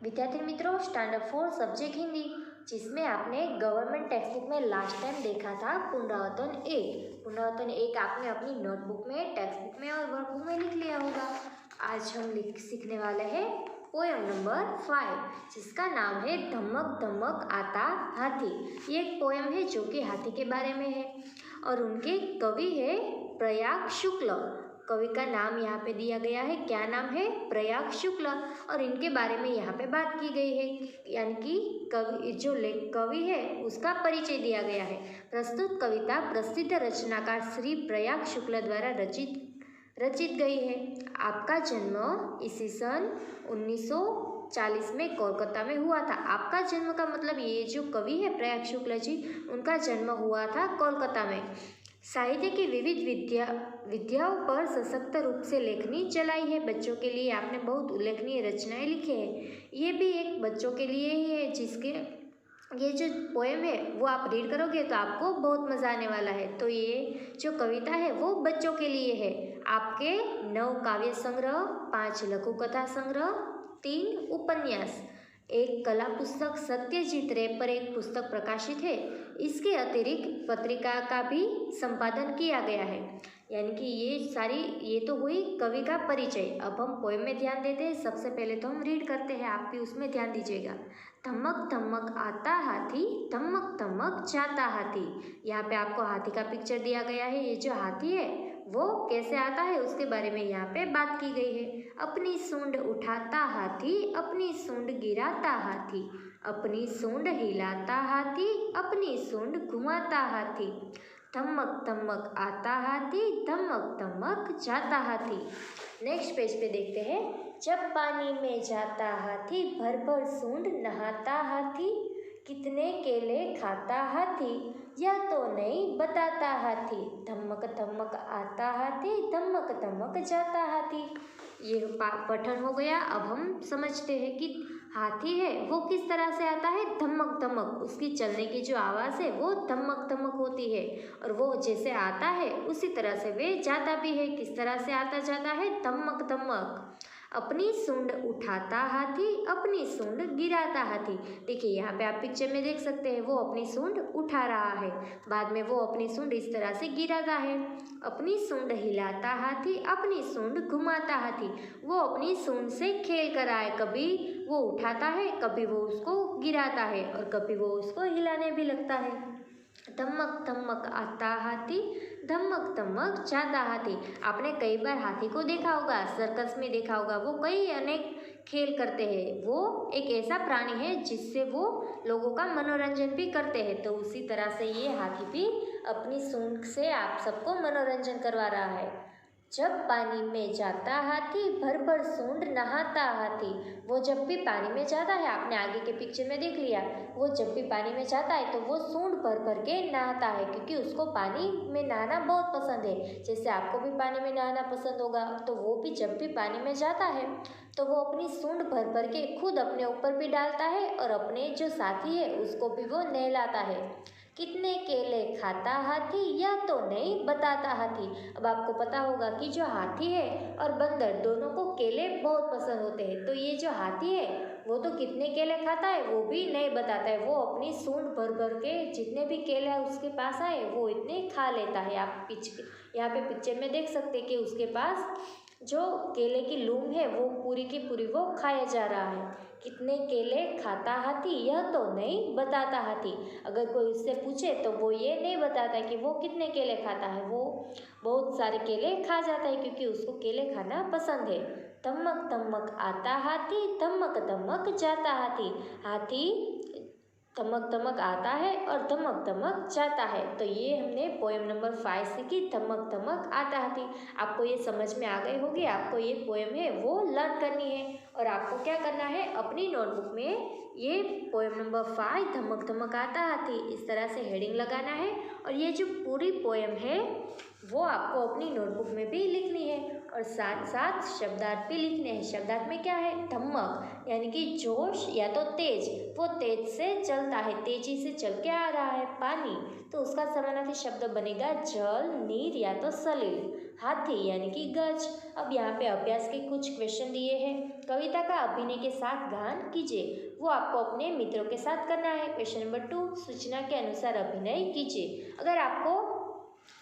विद्यार्थी मित्रों, standard 4 subject Hindi, जिसमें आपने गवर्नमेंट टेक्स्ट बुक में लास्ट टाइम देखा था पुनरावर्तन 1। पुनरावर्तन 1 आपने अपनी नोटबुक में, टेक्स्ट बुक में और वर्कबुक में लिख लिया होगा। आज हम सीखने वाले हैं पोएम नंबर 5, जिसका नाम है धमक धमक आता हाथी। ये एक पोएम है जो कि हाथी के बारे में है और उनके कवि है प्रयाग शुक्ल। कवि का नाम यहाँ पे दिया गया है, क्या नाम है? प्रयाग शुक्ल। और इनके बारे में यहाँ पे बात की गई है, यानी कि कवि जो कवि है उसका परिचय दिया गया है। प्रस्तुत कविता प्रसिद्ध रचनाकार श्री प्रयाग शुक्ल द्वारा रचित गई है। आपका जन्म इसी सन 1940 में कोलकाता में हुआ था। आपका जन्म का मतलब ये जो कवि है प्रयाग शुक्ल जी, उनका जन्म हुआ था कोलकाता में। साहित्य की विविध विद्याओं पर सशक्त रूप से लेखनी चलाई है। बच्चों के लिए आपने बहुत उल्लेखनीय रचनाएं लिखी है। ये भी एक बच्चों के लिए ही है, जिसके ये जो पोएम है वो आप रीड करोगे तो आपको बहुत मज़ा आने वाला है। तो ये जो कविता है वो बच्चों के लिए है। आपके 9 काव्य संग्रह, 5 लघु कथा संग्रह, 3 उपन्यास, एक कला पुस्तक सत्यजीत रे पर एक पुस्तक प्रकाशित है। इसके अतिरिक्त पत्रिका का भी संपादन किया गया है। यानी कि ये तो हुई कवि का परिचय। अब हम पोएम में ध्यान देते हैं। सबसे पहले तो हम रीड करते हैं, आप भी उसमें ध्यान दीजिएगा। धमक धमक आता हाथी, धमक धमक जाता हाथी। यहाँ पे आपको हाथी का पिक्चर दिया गया है। ये जो हाथी है वो कैसे आता है उसके बारे में यहाँ पे बात की गई है। अपनी सूंड उठाता हाथी, अपनी सूंड गिराता हाथी, अपनी सूंड हिलाता हाथी, अपनी सूंड घुमाता हाथी। धमक धमक आता हाथी, धमक धमक जाता हाथी। नेक्स्ट पेज पे देखते हैं। जब पानी में जाता हाथी, भर भर सूंड नहाता हाथी, कितने केले खाता हाथी, यह तो नहीं बताता हाथी। धमक धमक आता हाथी, धमक धमक जाता हाथी। ये पठन हो गया। अब हम समझते हैं कि हाथी है वो किस तरह से आता है। धमक धमक, उसकी चलने की जो आवाज़ है वो धमक धमक होती है, और वो जैसे आता है उसी तरह से वे जाता भी है। किस तरह से आता जाता है? धमक धमक। अपनी सूंड उठाता हाथी, अपनी सूंड गिराता हाथी। देखिए यहाँ पे आप पिक्चर में देख सकते हैं, वो अपनी सूंड उठा रहा है, बाद में वो अपनी सूंड इस तरह से गिराता है। अपनी सूंड हिलाता हाथी, अपनी सूंड घुमाता हाथी। वो अपनी सूंड से खेल कर आए, कभी वो उठाता है, कभी वो उसको गिराता है और कभी वो उसको हिलाने भी लगता है। धमक धमक आता हाथी, धमक धमक जाता हाथी। आपने कई बार हाथी को देखा होगा, सर्कस में देखा होगा। वो कई अनेक खेल करते हैं। वो एक ऐसा प्राणी है जिससे वो लोगों का मनोरंजन भी करते हैं। तो उसी तरह से ये हाथी भी अपनी सूंड से आप सबको मनोरंजन करवा रहा है। जब पानी में जाता हाथी, भर भर सूंड नहाता हाथी। वो जब भी पानी में जाता है, आपने आगे के पिक्चर में देख लिया, वो जब भी पानी में जाता है तो वो सूंड भर भर के नहाता है, क्योंकि उसको पानी में नहाना बहुत पसंद है। जैसे आपको भी पानी में नहाना पसंद होगा, तो वो भी जब भी पानी में जाता है तो वो अपनी सूंड भर भर के खुद अपने ऊपर भी डालता है और अपने जो साथी है उसको भी वो नहलाता है। कितने केले खाता हाथी, यह तो नहीं बताता हाथी। अब आपको पता होगा कि जो हाथी है और बंदर दोनों को केले बहुत पसंद होते हैं। तो ये जो हाथी है वो तो कितने केले खाता है वो भी नहीं बताता है। वो अपनी सूंड भर भर के जितने भी केले उसके पास आए वो इतने खा लेता है। आप यहाँ पे पिक्चर में देख सकते हैं कि उसके पास जो केले की लूम है वो पूरी की पूरी वो खाया जा रहा है। कितने केले खाता हाथी, यह तो नहीं बताता हाथी। अगर कोई उससे पूछे तो वो ये नहीं बताता कि वो कितने केले खाता है। वो बहुत सारे केले खा जाता है क्योंकि उसको केले खाना पसंद है। धमक धमक आता हाथी, धमक धमक जाता हाथी। हाथी धमक धमक आता है और धमक धमक जाता है। तो ये हमने पोएम नंबर 5 सीखी, धमक धमक आता हाथी। आपको ये समझ में आ गई होगी। आपको ये पोएम है वो लर्न करनी है और आपको क्या करना है, अपनी नोटबुक में ये पोएम नंबर 5 धमक धमक आता हाथी इस तरह से हेडिंग लगाना है। और ये जो पूरी पोएम है वो आपको अपनी नोटबुक में भी लिखनी है और साथ साथ शब्दार्थ भी लिखने हैं। शब्दार्थ में क्या है? धमक यानी कि जोश या तो तेज, वो तेज से चलता है, तेजी से चल के आ रहा है। पानी, तो उसका समानार्थी शब्द बनेगा जल, नीर या तो सलील। हाथी यानी कि गज। अब यहाँ पे अभ्यास के कुछ क्वेश्चन दिए हैं। कविता का अभिनय के साथ गान कीजिए, वो आपको अपने मित्रों के साथ करना है। क्वेश्चन नंबर 2, सूचना के अनुसार अभिनय कीजिए। अगर आपको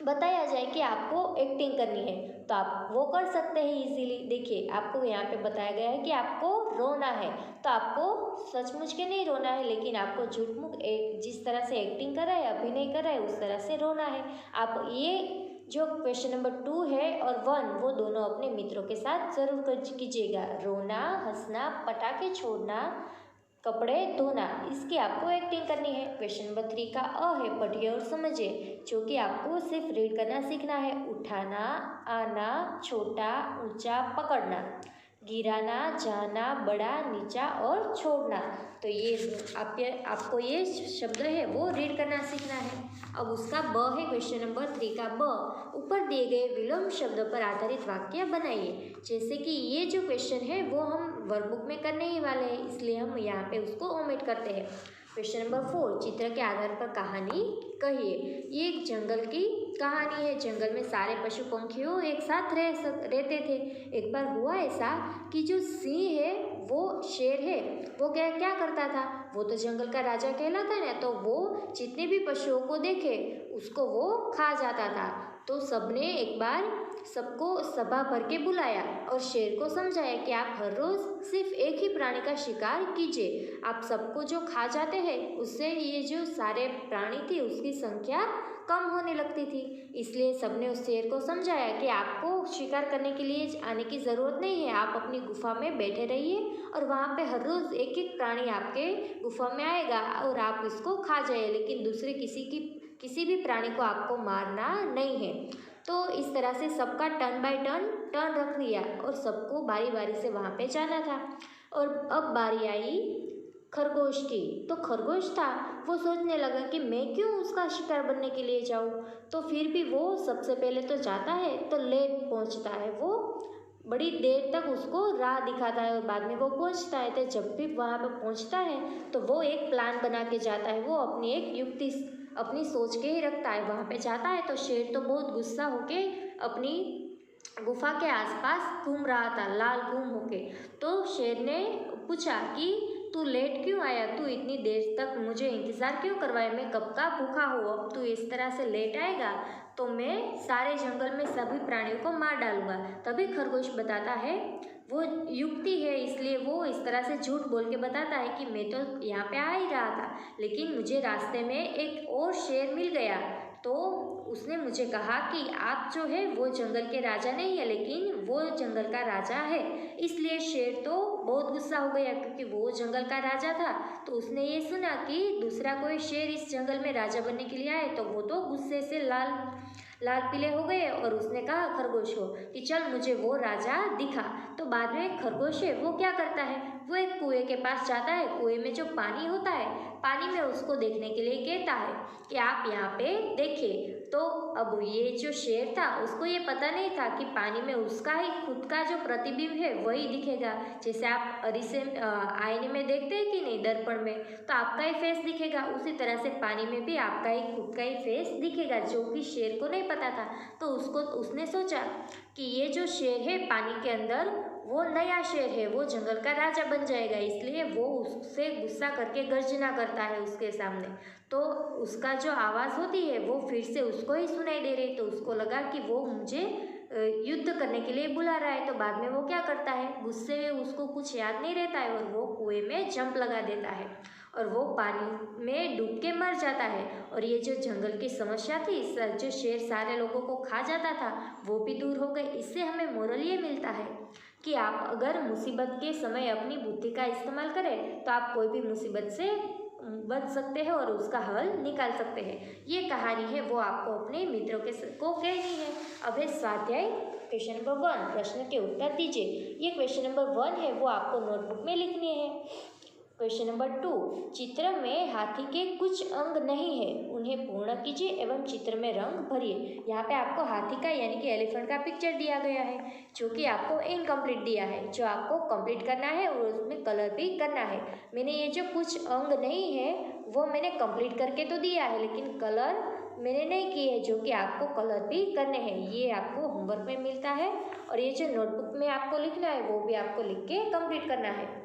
बताया जाए कि आपको एक्टिंग करनी है तो आप वो कर सकते हैं इजीली। देखिए आपको यहाँ पे बताया गया है कि आपको रोना है, तो आपको सचमुच के नहीं रोना है, लेकिन आपको झूठमूठ जिस तरह से एक्टिंग कर रहा है, अभिनय कर रहा है, उस तरह से रोना है। आप ये जो क्वेश्चन नंबर 2 है और 1 वो दोनों अपने मित्रों के साथ जरूर कीजिएगा। रोना, हंसना, पटाखे छोड़ना, कपड़े धोना, इसकी आपको एक्टिंग करनी है। क्वेश्चन नंबर 3 का अ है, पढ़िए और समझिए, जो कि आपको सिर्फ रीड करना सीखना है। उठाना, आना, छोटा, ऊंचा, पकड़ना, गिराना, जाना, बड़ा, नीचा और छोड़ना। तो ये आपको ये शब्द है वो रीड करना सीखना है। अब उसका ब है, क्वेश्चन नंबर 3 का ब, ऊपर दिए गए विलोम शब्द पर आधारित वाक्य बनाइए। जैसे कि ये जो क्वेश्चन है वो हम वर्कबुक में करने ही वाले हैं, इसलिए हम यहाँ पे उसको ओमिट करते हैं। क्वेश्चन नंबर 4, चित्र के आधार पर कहानी कहिए। ये एक जंगल की कहानी है। जंगल में सारे पशु पंखियों एक साथ रहते थे। एक बार हुआ ऐसा कि जो सिंह है, वो शेर है, वो क्या करता था, वो तो जंगल का राजा कहलाता है ना, तो वो जितने भी पशुओं को देखे उसको वो खा जाता था। तो सबने एक बार सबको सभा भर के बुलाया और शेर को समझाया कि आप हर रोज सिर्फ एक ही प्राणी का शिकार कीजिए। आप सबको जो खा जाते हैं उससे ये जो सारे प्राणी थे उसकी संख्या कम होने लगती थी। इसलिए सबने उस शेर को समझाया कि आपको शिकार करने के लिए आने की ज़रूरत नहीं है, आप अपनी गुफा में बैठे रहिए और वहाँ पे हर रोज़ एक एक प्राणी आपके गुफा में आएगा और आप इसको खा जाइए, लेकिन दूसरे किसी भी प्राणी को आपको मारना नहीं है। तो इस तरह से सबका टर्न बाय टर्न रख दिया और सबको बारी बारी से वहाँ पे जाना था। और अब बारी आई खरगोश की। तो खरगोश था, वो सोचने लगा कि मैं क्यों उसका शिकार बनने के लिए जाऊँ। तो फिर भी वो सबसे पहले तो जाता है तो लेट पहुँचता है, वो बड़ी देर तक उसको राह दिखाता है और बाद में वो पहुँचता है। तो जब भी वहाँ पर पहुँचता है तो वो एक प्लान बना के जाता है, वो अपनी एक युक्ति अपनी सोच के ही रखता है। वहाँ पे जाता है तो शेर तो बहुत गुस्सा होके अपनी गुफा के आसपास घूम रहा था, लाल घूम होके। तो शेर ने पूछा कि तू लेट क्यों आया, तू इतनी देर तक मुझे इंतज़ार क्यों करवाया, मैं कब का भूखा हूँ, अब तू इस तरह से लेट आएगा तो मैं सारे जंगल में सभी प्राणियों को मार डालूंगा। तभी खरगोश बताता है, वो युक्ति है इसलिए वो इस तरह से झूठ बोल के बताता है कि मैं तो यहाँ पे आ ही रहा था, लेकिन मुझे रास्ते में एक और शेर मिल गया। तो उसने मुझे कहा कि आप जो है वो जंगल के राजा नहीं है, लेकिन वो जंगल का राजा है। इसलिए शेर तो बहुत गुस्सा हो गया क्योंकि वो जंगल का राजा था। तो उसने ये सुना कि दूसरा कोई शेर इस जंगल में राजा बनने के लिए आए, तो वो तो गुस्से से लाल पीले हो गए और उसने कहा खरगोश को कि चल मुझे वो राजा दिखा। तो बाद में खरगोश है वो क्या करता है, वो एक कुएं के पास जाता है। कुएं में जो पानी होता है, पानी में उसको देखने के लिए कहता है कि आप यहाँ पे देखिए। तो अब ये जो शेर था उसको ये पता नहीं था कि पानी में उसका ही खुद का जो प्रतिबिंब है वही दिखेगा। जैसे आप आईने में देखते हैं कि नहीं, दर्पण में, तो आपका ही फेस दिखेगा, उसी तरह से पानी में भी आपका ही खुद का ही फेस दिखेगा, जो कि शेर को नहीं पता था। तो उसने सोचा कि ये जो शेर है पानी के अंदर, वो नया शेर है, वो जंगल का राजा बन जाएगा, इसलिए वो उससे गुस्सा करके गर्जना करता है उसके सामने। तो उसका जो आवाज़ होती है वो फिर से उसको ही सुनाई दे रही। तो उसको लगा कि वो मुझे युद्ध करने के लिए बुला रहा है। तो बाद में वो क्या करता है, गुस्से में उसको कुछ याद नहीं रहता है और वो कुएं में जंप लगा देता है और वो पानी में डूब के मर जाता है। और ये जो जंगल की समस्या थी, जो शेर सारे लोगों को खा जाता था, वो भी दूर हो गई। इससे हमें मोरल ये मिलता है कि आप अगर मुसीबत के समय अपनी बुद्धि का इस्तेमाल करें तो आप कोई भी मुसीबत से बच सकते हैं और उसका हल निकाल सकते हैं। ये कहानी है वो आपको अपने मित्रों को कहनी है। अब है स्वाध्याय क्वेश्चन नंबर 1, प्रश्न के उत्तर दीजिए। ये क्वेश्चन नंबर 1 है वो आपको नोटबुक में लिखनी है। क्वेश्चन नंबर 2, चित्र में हाथी के कुछ अंग नहीं है, उन्हें पूर्ण कीजिए एवं चित्र में रंग भरिए। यहाँ पे आपको हाथी का यानी कि एलिफेंट का पिक्चर दिया गया है, जो कि आपको इनकम्प्लीट दिया है, जो आपको कंप्लीट करना है और उसमें कलर भी करना है। मैंने ये जो कुछ अंग नहीं है वो मैंने कंप्लीट करके तो दिया है, लेकिन कलर मैंने नहीं किए हैं, जो कि आपको कलर भी करने हैं। ये आपको होमवर्क में मिलता है और ये जो नोटबुक में आपको लिखना है वो भी आपको लिख के कंप्लीट करना है।